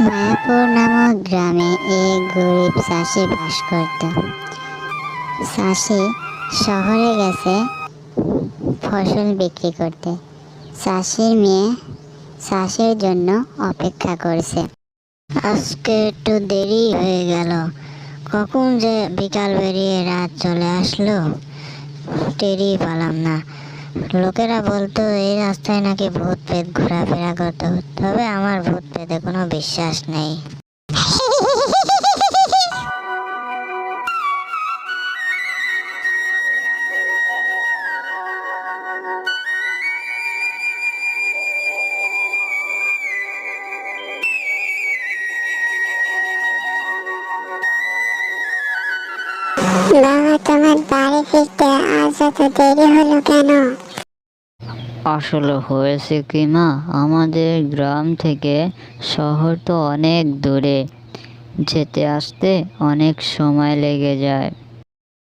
মায়াপুর নামক গ্রামে এক গরিব চাষি বাস করত। চাষি শহরে গেছে ফসল বিক্রি করতে। চাষির মেয়ে চাষির জন্য অপেক্ষা করছে। আজকে একটু দেরি হয়ে গেল, কখন যে বিকাল বেরিয়ে রাত চলে আসলো, টেরই পেলাম না। লোকেরা বলতো এই রাস্তায় নাকি ভূত প্রেত ঘোরাফেরা করতো, তবে আমার ভূত প্রেতে কোনো বিশ্বাস নেই। বাবা, তোমার বাড়ি ফিরতে আজ এত দেরি হলো কেন? আসলে হয়েছে কি মা, আমাদের গ্রাম থেকে শহর তো অনেক দূরে, যেতে আসতে অনেক সময় লেগে যায়।